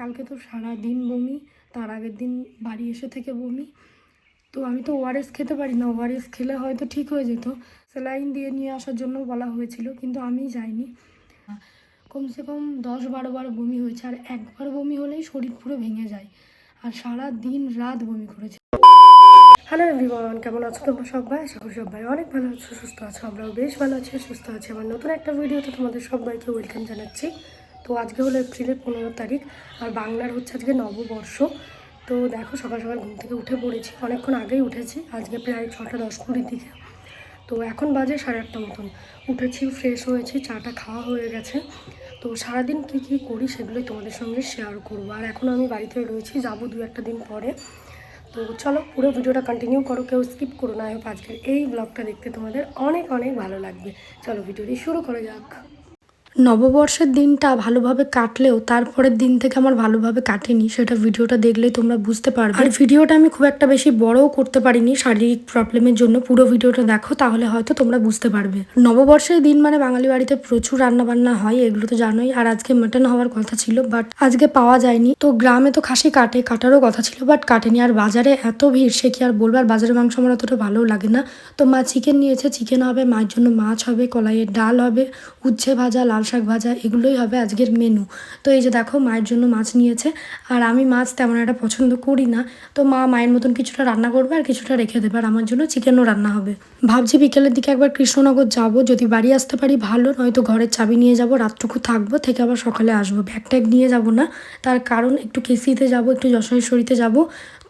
কালকে তো সারাদিন বমি, তার আগের দিন বাড়ি এসে থেকে বমি। তো আমি তো ওআরএস খেতে পারি না, ওআরএস খেলে হয়তো ঠিক হয়ে যেত। স্যালাইন দিয়ে নিয়ে আসার জন্য বলা হয়েছিল, কিন্তু আমি যাইনি। কমসে কম 10-12 বার বমি হয়েছে, আর একবার বমি হলেই শরীর পুরো ভেঙে যায়। আর সারা দিন রাত বমি করেছে। হ্যালো এভরিওয়ান, কেমন আছো তোমরা সবাই? আশা করি সবাই অনেক ভালো আছো, সুস্থ আছো। আমরাও বেশ ভালো আছি, সুস্থ আছি। আমার নতুন একটা ভিডিওতে তোমাদের সবাইকে ওয়েলকাম জানাচ্ছি। তো আজকে হলো এপ্রিলের 15 তারিখ, আর বাংলার হচ্ছে আজকে নববর্ষ। তো দেখো, সকাল সকাল ঘুম থেকে উঠে পড়েছি, অনেকক্ষণ আগেই উঠেছি, আজকে প্রায় 6টা 10-20 দিকে। তো এখন বাজে 8:30 মতন। উঠেছি, ফ্রেশ হয়েছি, চাটা খাওয়া হয়ে গেছে। তো সারাদিন কী কী করি সেগুলোই তোমাদের সঙ্গে শেয়ার করবো। আর এখন আমি বাড়িতে রয়েছি, যাবো 2-1 দিন পরে। তো চলো, পুরো ভিডিওটা কন্টিনিউ করো, কেউ স্কিপ করো না। হোক আজকের এই ব্লগটা দেখতে তোমাদের অনেক অনেক ভালো লাগবে। চলো ভিডিওটি শুরু করা যাক। নববর্ষের দিনটা ভালোভাবে কাটলেও তারপরের দিন থেকে আমার ভালোভাবে কাটেনি, সেটা ভিডিওটা দেখলেই তোমরা বুঝতে পারবে। আর ভিডিওটা আমি খুব একটা বেশি বড়ও করতে পারিনি শারীরিক প্রবলেমের জন্য। পুরো ভিডিওটা দেখো, তাহলে হয়তো তোমরা বুঝতে পারবে। নববর্ষের দিন মানে বাঙালি বাড়িতে প্রচুর রান্নাবান্না হয়, এগুলো তো জানোই। আর আজকে মাটন হওয়ার কথা ছিল, বাট আজকে পাওয়া যায়নি। তো গ্রামে তো খাসি কাটারও কথা ছিল, বাট কাটেনি। আর বাজারে এত ভিড়, সে কি আর বলবো। আর বাজারের মাংস আমার অতটা ভালোও লাগে না। তো মা চিকেন নিয়েছে, চিকেন হবে, মায়ের জন্য মাছ হবে, কলাইয়ের ডাল হবে, উচ্ছে ভাজা, লাল শাক ভাজা, এগুলোই হবে আজকের মেনু। তো এই যে দেখো, মায়ের জন্য মাছ নিয়েছে। আর আমি মাছ তেমন একটা পছন্দ করি না, তো মা মায়ের মতন কিছুটা রান্না করবে আর কিছুটা রেখে দেবে। আর আমার জন্য চিকেনও রান্না হবে। ভাবছি বিকেলের দিকে একবার কৃষ্ণনগর যাব, যদি বাড়ি আসতে পারি ভালো, নয়তো ঘরের চাবি নিয়ে যাব, রাতটুকু থাকবো, থেকে আবার সকালে আসবো। ব্যাগ ট্যাগ নিয়ে যাব না, তার কারণ একটু কেসিতে যাব, একটু যশোরেশ্বরীতে যাব।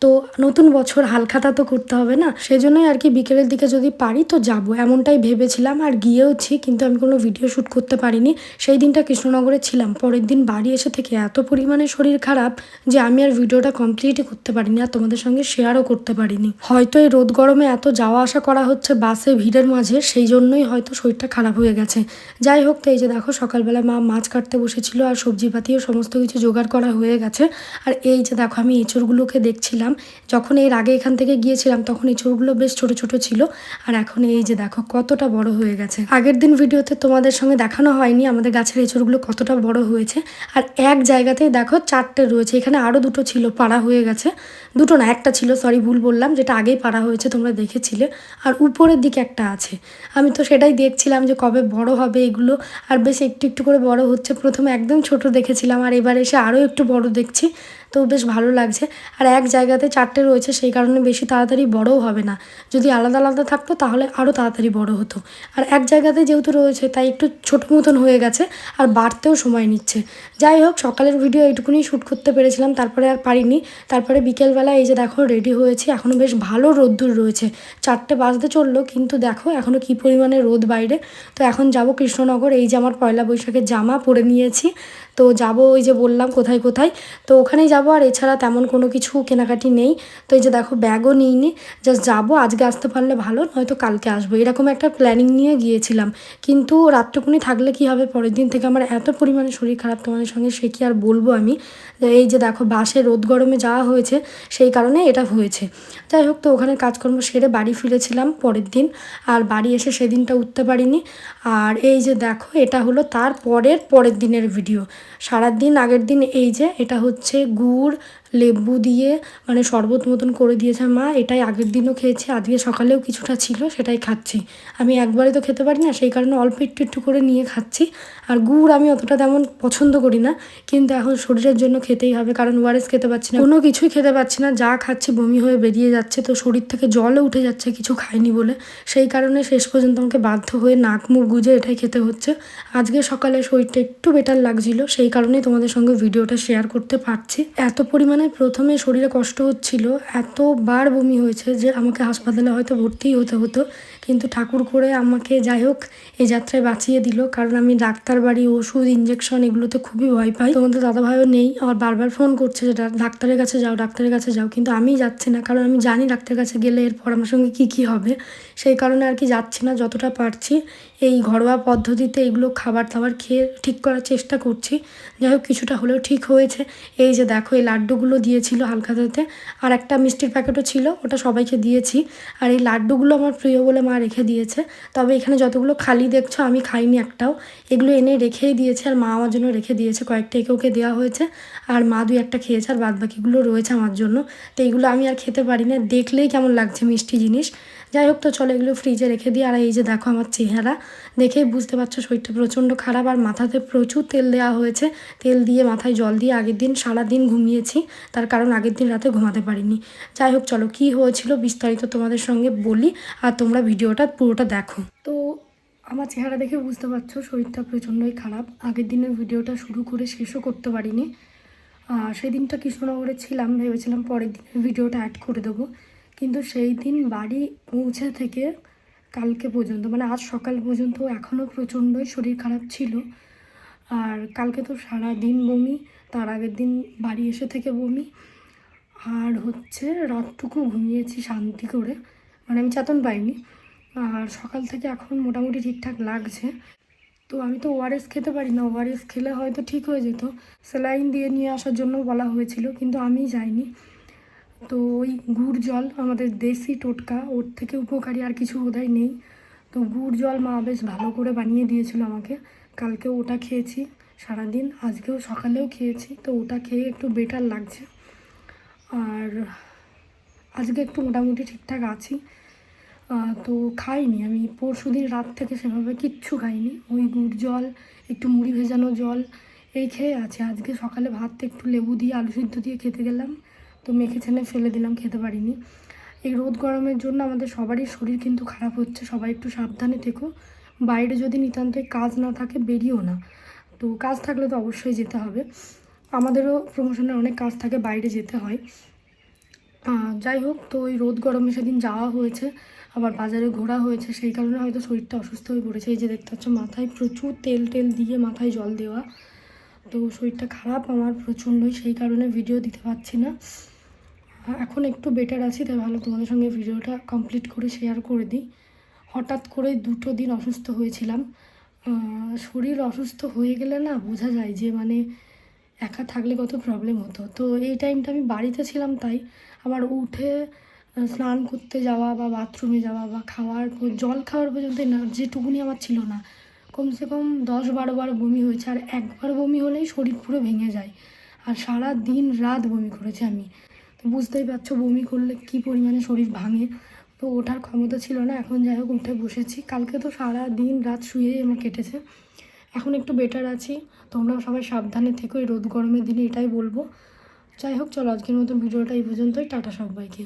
তো নতুন বছর হালখাতা তো করতে হবে না, সেজন্যই আর কি বিকেলের দিকে যদি পারি তো যাব, এমনটাই ভেবেছিলাম। আর গিয়েওছি, কিন্তু আমি কোনো ভিডিও শ্যুট করতে পারিনি। সেই দিনটা কৃষ্ণনগরে ছিলাম, পরের দিন বাড়ি এসে থেকে এত পরিমাণে শরীর খারাপ যে আমি আর ভিডিওটা কমপ্লিটই করতে পারিনি, আর তোমাদের সঙ্গে শেয়ারও করতে পারিনি। হয়তো এই রোদ গরমে এত যাওয়া আসা করা হচ্ছে বাসে, ভিড়ের মাঝে, সেই জন্যই হয়তো শরীরটা খারাপ হয়ে গেছে। যাই হোক, তো এই যে দেখো, সকালবেলা মা মাছ কাটতে বসেছিল, আর সবজিপাতিও সমস্ত কিছু জোগাড় করা হয়ে গেছে। আর এই যে দেখো, আমি এঁচড়গুলোকে দেখছিলাম। যখন এর আগে এখান থেকে গিয়েছিলাম তখন এঁচড়গুলো বেশ ছোট ছোট ছিল, আর এখন এই যে দেখো কতটা বড় হয়ে গেছে। আগের দিন ভিডিওতে তোমাদের সঙ্গে দেখানো হয়নি আমাদের গাছের এঁচড়গুলো কতটা বড় হয়েছে। আর এক জায়গাতেই দেখো 4টে রয়েছে, এখানে আরও 2টো ছিল, পাড়া হয়ে গেছে। 2টো না, একটা ছিল, সরি ভুল বললাম, যেটা আগেই পাড়া হয়েছে, তোমরা দেখেছিলে। আর উপরের দিকে একটা আছে, আমি তো সেটাই দেখছিলাম যে কবে বড় হবে এগুলো। আর বেশ একটু একটু করে বড় হচ্ছে। প্রথমে একদম ছোট দেখেছিলাম, আর এবার এসে আরও একটু বড় দেখছি, তো বেশ ভালো লাগছে। আর এক জায়গাতে 4টে রয়েছে, সেই কারণে বেশি তাড়াতাড়ি বড়ও হবে না। যদি আলাদা আলাদা থাকতো তাহলে আরও তাড়াতাড়ি বড় হতো। আর এক জায়গাতে যেহেতু রয়েছে তাই একটু ছোট মতন হয়ে গেছে, আর বাড়তেও সময় নিচ্ছে। যাই হোক, সকালের ভিডিও এইটুকুনি শ্যুট করতে পেরেছিলাম, তারপরে আর পারিনি। তারপরে বিকেলবেলা এই যে দেখো রেডি হয়েছি, এখনও বেশ ভালো রোদ্দুর রয়েছে। 4টে বাজতে চললো, কিন্তু দেখো এখনও কী পরিমাণে রোদ বাইরে। তো এখন যাব কৃষ্ণনগর। এই যে আমার পয়লা বৈশাখের জামা পরে নিয়েছি, তো যাব ওই যে বললাম কোথায় কোথায়, তো ওখানেই যাব। আর এছাড়া তেমন কোনো কিছু কেনাকাটি নেই। তো এই যে দেখো, ব্যাগও নিইনি, জাস্ট যাবো। আজকে আসতে পারলে ভালো, নয়তো কালকে আসবো, এরকম একটা প্ল্যানিং নিয়ে গিয়েছিলাম। কিন্তু রাতটুকুনি থাকলে কি হবে, পরের দিন থেকে আমার এত পরিমাণে শরীর খারাপ তোমাদের সঙ্গে সে কি আর বলবো আমি। এই যে দেখো, বাসে রোদ গরমে যাওয়া হয়েছে, সেই কারণে এটা হয়েছে। যাই হোক, তো ওখানে কাজকর্ম সেরে বাড়ি ফিরেছিলাম পরের দিন, আর বাড়ি এসে সেদিনটা উঠতে পারিনি। আর এই যে দেখো, এটা হলো তার পরের দিনের ভিডিও। সারাদিন আগের দিন এই যে এটা হচ্ছে গুড় লেবু দিয়ে মানে শরবত মতন করে দিয়েছে মা, এটাই আগের দিনও খেয়েছি, আজকে সকালেও কিছুটা ছিল, সেটাই খাচ্ছি। আমি একবারে তো খেতে পারি না, সেই কারণে অল্প একটু একটু করে নিয়ে খাচ্ছি। আর গুড় আমি অতটা তেমন পছন্দ করি না, কিন্তু এখন শরীরের জন্য খেতেই হবে, কারণ ওআরএস খেতে পারছি না, কোনো কিছুই খেতে পারছি না, যা খাচ্ছি বমি হয়ে বেরিয়ে যাচ্ছে। তো শরীর থেকে জলও উঠে যাচ্ছে কিছু খাইনি বলে, সেই কারণে শেষ পর্যন্ত আমাকে বাধ্য হয়ে নাক মুখ গুজে এটাই খেতে হচ্ছে। আজকে সকালে শরীরটা একটু বেটার লাগছিল, সেই কারণেই তোমাদের সঙ্গে ভিডিওটা শেয়ার করতে পারছি। এত পরিমাণে প্রথমে শরীরে কষ্ট হচ্ছিল, এতবার বমি হয়েছে যে আমাকে হাসপাতালে হয়তো ভর্তিই হতে হতো, কিন্তু ঠাকুর করে আমাকে যাই হোক এই যাত্রায় বাঁচিয়ে দিল। কারণ আমি ডাক্তার বাড়ি, ওষুধ, ইঞ্জেকশন এগুলোতে খুবই ভয় পাই। তোমাদের দাদাভাইও নেই, আমার বারবার ফোন করছে যে ডাক্তারের কাছে যাও, ডাক্তারের কাছে যাও, কিন্তু আমি যাচ্ছি না, কারণ আমি জানি ডাক্তারের কাছে গেলে এরপর আমার সঙ্গে কী হবে। সেই কারণে আর কি যাচ্ছি না। যতটা পারছি এই ঘরোয়া পদ্ধতিতে এগুলো খাবার দাবার খেয়ে ঠিক করার চেষ্টা করছি। যাই হোক, কিছুটা হলেও ঠিক হয়েছে। এই যে দেখো, এই লাড্ডুগুলো দিয়েছিল হালখাতাতে, আর একটা মিষ্টির প্যাকেটও ছিল, ওটা সবাইকে দিয়েছি। আর এই লাড্ডুগুলো আমার প্রিয় বলে মা রেখে দিয়েছে। তবে এখানে যতগুলো খালি দেখছো আমি খাইনি একটাও, এগুলো এনে রেখেই দিয়েছে আর মা আমার জন্য রেখে দিয়েছে। কয়েকটা একে ওকে দেওয়া হয়েছে আর মা 2-1টা খেয়েছে আর বাদবাকিগুলো রয়েছে আমার জন্য। তো এইগুলো আমি আর খেতে পারি না, দেখলেই কেমন লাগছে মিষ্টি জিনিস। যাই হোক, তো চলো এগুলো ফ্রিজে রেখে দিই। আর এই যে দেখো আমার চেহারা, দেখেই বুঝতে পারছো শরীরটা প্রচণ্ড খারাপ। আর মাথাতে প্রচুর তেল দেওয়া হয়েছে, তেল দিয়ে মাথায় জল দিয়ে আগের দিন সারাদিন ঘুমিয়েছি, তার কারণ আগের দিন রাতে ঘুমাতে পারিনি। যাই হোক, চলো কী হয়েছিল বিস্তারিত তোমাদের সঙ্গে বলি আর তোমরা ভিডিওটা পুরোটা দেখো। তো আমার চেহারা দেখে বুঝতে পারছো শরীরটা প্রচণ্ডই খারাপ। আগের দিনের ভিডিওটা শুরু করে শেষও করতে পারিনি। সেই দিনটা কৃষ্ণনগরে ছিলাম, ভেবেছিলাম পরের দিনের ভিডিওটা অ্যাড করে দেবো, কিন্তু সেই দিন বাড়ি পৌঁছে থেকে কালকে পর্যন্ত, মানে আজ সকাল পর্যন্ত এখনও প্রচণ্ডই শরীর খারাপ ছিল। আর কালকে তো সারা দিন বমি, তার আগের দিন বাড়ি এসে থেকে বমি, আর হচ্ছে রাতটুকু ঘুমিয়েছি শান্তি করে, মানে আমি চেতন পাইনি। আর সকাল থেকে এখন মোটামুটি ঠিকঠাক লাগছে। তো আমি তো ওআরএস খেতে পারি না, ওআরএস খেলে হয়তো ঠিক হয়ে যেত। স্যালাইন দিয়ে নিয়ে আসার জন্য বলা হয়েছিল, কিন্তু আমি যাইনি। তো ওই গুড় জল, আমাদের দেশি টোটকা, ওর থেকে উপকারী আর কিছু বোধহয় নেই। তো গুড় জল মা বেশ ভালো করে বানিয়ে দিয়েছিল আমাকে, কালকে ওটা খেয়েছি সারাদিন, আজকেও সকালেও খেয়েছি। তো ওটা খেয়ে একটু বেটার লাগছে, আর আজকে একটু মোটামুটি ঠিকঠাক আছি। তো খাইনি আমি পরশুদিন রাত থেকে, সেভাবে কিচ্ছু খাইনি। ওই গুড় জল, একটু মুড়ি ভেজানো জল এই খেয়ে আছে। আজকে সকালে ভাত একটু লেবু দিয়ে আলু সিদ্ধ দিয়ে খেতে গেলাম, তো মেখে ছেনে ফেলে দিলাম, খেতে পারিনি। এই রোদ গরমের জন্য আমাদের সবারই শরীর কিন্তু খারাপ হচ্ছে। সবাই একটু সাবধানে থেকো। বাইরে যদি নিতান্তই কাজ না থাকে বেরিয়েও না, তো কাজ থাকলে তো অবশ্যই যেতে হবে। আমাদেরও প্রমোশনের অনেক কাজ থাকে, বাইরে যেতে হয়। যাই হোক, তো ওই রোদ গরমে সেদিন যাওয়া হয়েছে, আবার বাজারে ঘোরা হয়েছে, সেই কারণে হয়তো শরীরটা অসুস্থ হয়ে পড়েছে। এই যে দেখতে পাচ্ছ মাথায় প্রচুর তেল দিয়ে মাথায় জল দেওয়া, তো শরীরটা খারাপ আমার প্রচণ্ডই, সেই কারণে ভিডিও দিতে পারছি না। এখন একটু বেটার আছি, তাই ভালো তোমাদের সঙ্গে ভিডিওটা কমপ্লিট করে শেয়ার করে দিই। হঠাৎ করে 2 দিন অসুস্থ হয়েছিলাম। শরীর অসুস্থ হয়ে গেলে না বোঝা যায় যে মানে একা থাকলে কত প্রবলেম হতো। তো এই টাইমটা আমি বাড়িতে ছিলাম, তাই আবার উঠে স্নান করতে যাওয়া বা বাথরুমে যাওয়া বা জল খাওয়ার পর্যন্ত যেটুকুনি আমার ছিল না। কমসে কম 10-12 বার বমি হয়েছে, আর একবার বমি হলেই শরীর পুরো ভেঙে যায়। আর সারা দিন রাত বমি করেছি আমি, তো বুঝতেই পারছো বমি করলে কী পরিমাণে শরীর ভাঙে। তো ওঠার ক্ষমতা ছিল না। এখন যাই হোক উঠে বসেছি, কালকে তো সারা দিন রাত শুয়েই আমার কেটেছে। এখন একটু বেটার আছি। তোমরাও সবাই সাবধানে থেকো এই রোদ গরমের দিনে, এটাই বলবো। যাই হোক, চলো আজকের মতো ভিডিওটা এই পর্যন্তই। টাটা সবাইকে।